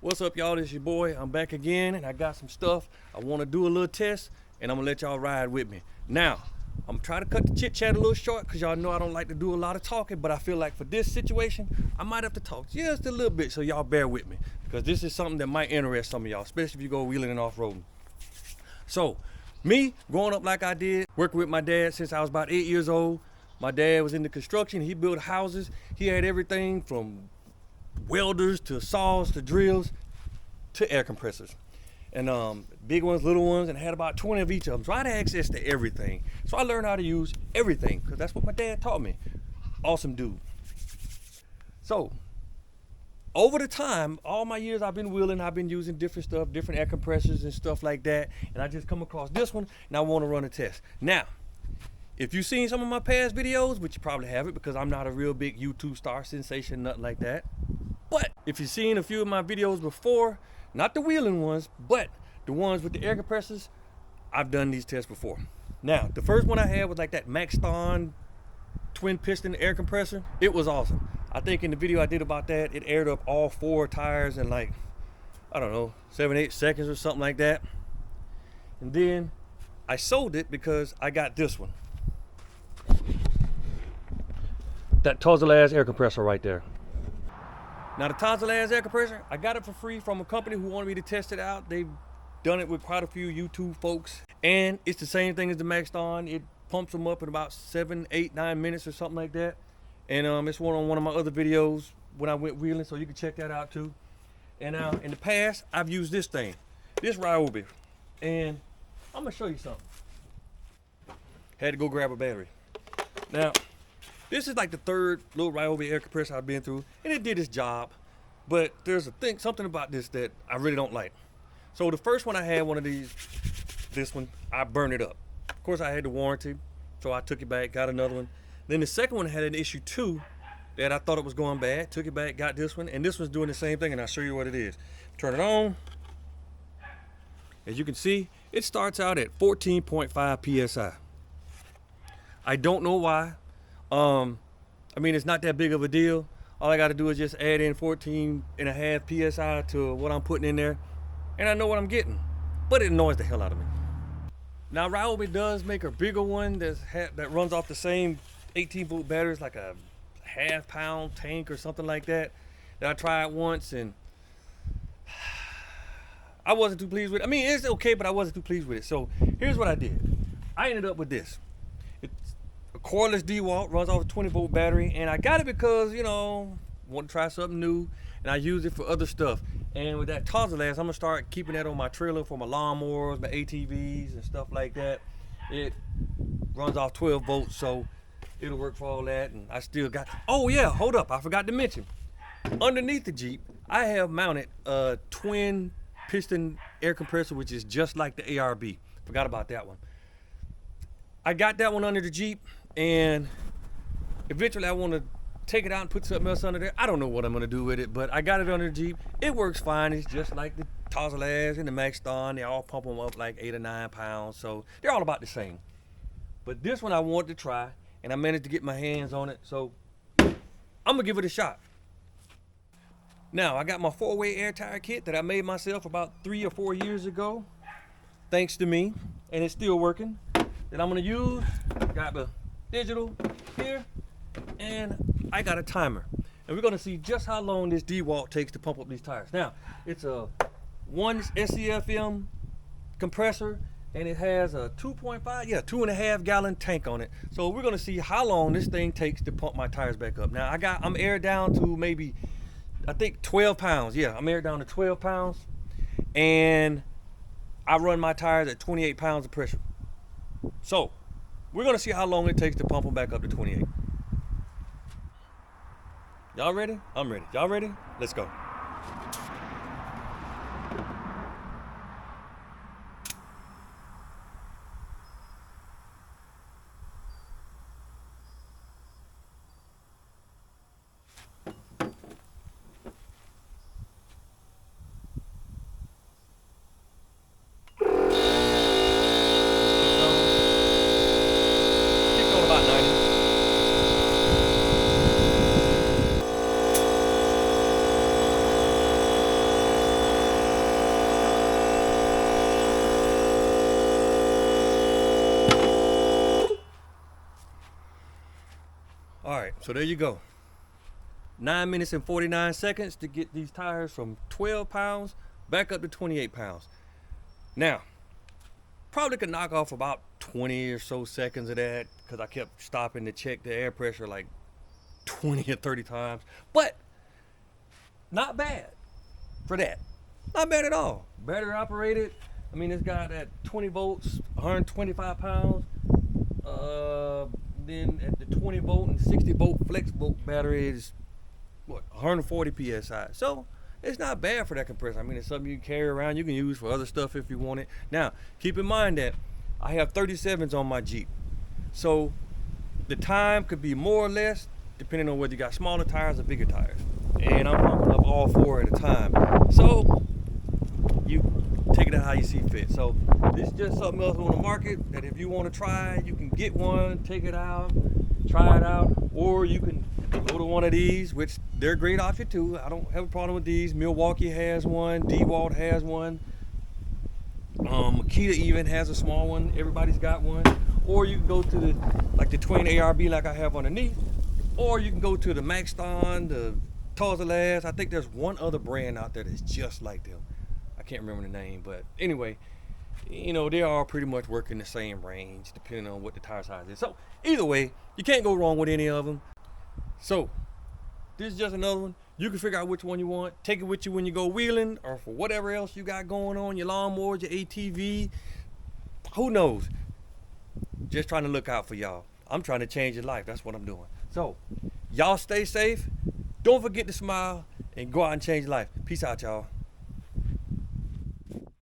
What's up, y'all? This your boy. I'm back again, and I got some stuff. I want to do a little test, and I'm gonna let y'all ride with me. Now, I'm trying to cut the chit chat a little short because y'all know I don't like to do a lot of talking, but I feel like for this situation, I might have to talk just a little bit, so y'all bear with me because this is something that might interest some of y'all, especially if you go wheeling and off-roading. So, me growing up like I did, working with my dad since I was about 8 years old. My dad was into construction. He built houses. He had everything from welders to saws to drills to air compressors, and big ones, little ones, and had about 20 of each of them. So I had access to everything. So I learned how to use everything because that's what my dad taught me. Awesome dude. So over the time, all my years I've been wheeling, I've been using different stuff, different air compressors and stuff like that, and I just come across this one and I want to run a test. Now, if you've seen some of my past videos, which you probably haven't because I'm not a real big YouTube star sensation, nothing like that. But if you've seen a few of my videos before, not the wheeling ones, but the ones with the air compressors, I've done these tests before. Now, the first one I had was like that Maxton twin piston air compressor. It was awesome. I think in the video I did about that, it aired up all 4 tires in like, I don't know, 7-8 seconds or something like that. And then I sold it because I got this one. That Tuzzle-ass air compressor right there. Now the Tuzzle-ass air compressor, I got it for free from a company who wanted me to test it out. They've done it with quite a few YouTube folks. And it's the same thing as the Maxton. It pumps them up in about 7, 8, 9 minutes or something like that. And it's on one of my other videos when I went wheeling, so you can check that out too. And in the past, I've used this thing, this Ryobi. And I'm gonna show you something. Had to go grab a battery. Now, this is like the 3rd little Ryobi air compressor I've been through, and it did its job. But there's something about this that I really don't like. So the first one I had, one of these, this one, I burned it up. Of course, I had the warranty, so I took it back, got another one. Then the second one had an issue too, that I thought it was going bad. Took it back, got this one, and this one's doing the same thing, and I'll show you what it is. Turn it on. As you can see, it starts out at 14.5 PSI. I don't know why. I mean, it's not that big of a deal. All I got to do is just add in 14.5 PSI to what I'm putting in there, and I know what I'm getting. But it annoys the hell out of me. Now, Ryobi does make a bigger one that runs off the same 18-volt batteries, like a half-pound tank or something like that. That I tried once, and I wasn't too pleased with it. I mean, it's okay, but I wasn't too pleased with it. So here's what I did. I ended up with this. Cordless Dewalt, runs off a 20-volt battery, and I got it because, you know, want to try something new, and I use it for other stuff. And with that Tuzzle-ass, I'm gonna start keeping that on my trailer for my lawnmowers, my ATVs, and stuff like that. It runs off 12 volts, so it'll work for all that. And I still got, oh yeah, hold up, I forgot to mention. Underneath the Jeep, I have mounted a twin piston air compressor, which is just like the ARB. Forgot about that one. I got that one under the Jeep, and eventually I want to take it out and put something else under there. I don't know what I'm going to do with it, but I got it under the Jeep. It works fine. It's just like the Tuzzle-ass and the Maxton. They all pump them up like 8 or 9 pounds, so they're all about the same. But this one I wanted to try, and I managed to get my hands on it, so I'm going to give it a shot. Now, I got my 4-way air tire kit that I made myself about 3 or 4 years ago, thanks to me, and it's still working. That I'm gonna use, got the digital here, and I got a timer. And we're gonna see just how long this Dewalt takes to pump up these tires. Now, it's a 1 SCFM compressor, and it has a 2.5 gallon tank on it. So we're gonna see how long this thing takes to pump my tires back up. Now, I'm aired down to maybe, I think 12 pounds. Yeah, I'm aired down to 12 pounds, and I run my tires at 28 pounds of pressure. So, we're gonna see how long it takes to pump them back up to 28. Y'all ready? I'm ready. Y'all ready? Let's go. So there you go. 9 minutes and 49 seconds to get these tires from 12 pounds back up to 28 pounds. Now, probably could knock off about 20 or so seconds of that because I kept stopping to check the air pressure like 20 or 30 times. But not bad for that. Not bad at all. Battery operated. I mean, it's got that 20 volts, 125 pounds. Then at the 20 volt and 60 volt flex volt battery is what, 140 psi. So it's not bad for that compressor. I mean, it's something you can carry around. You can use for other stuff if you want it. Now, keep in mind that I have 37s on my Jeep. So the time could be more or less depending on whether you got smaller tires or bigger tires. And I'm pumping up all 4 at a time. So you take it out how you see fit. So this is just something else on the market that if you want to try, you can get one, take it out, try it out, or you can go to one of these, which they're a great option too. I don't have a problem with these. Milwaukee has one, Dewalt has one, Makita even has a small one. Everybody's got one. Or you can go to the twin ARB like I have underneath, or you can go to the Maxton, the Tozalaz. I think there's one other brand out there that's just like them. I can't remember the name, but anyway, you know, they all pretty much work in the same range depending on what the tire size is. So either way, you can't go wrong with any of them. So this is just another one. You can figure out which one you want. Take it with you when you go wheeling or for whatever else you got going on, your lawnmowers, your ATV, who knows. Just trying to look out for y'all. I'm trying to change your life. That's what I'm doing. So y'all stay safe. Don't forget to smile and go out and change your life. Peace out, y'all.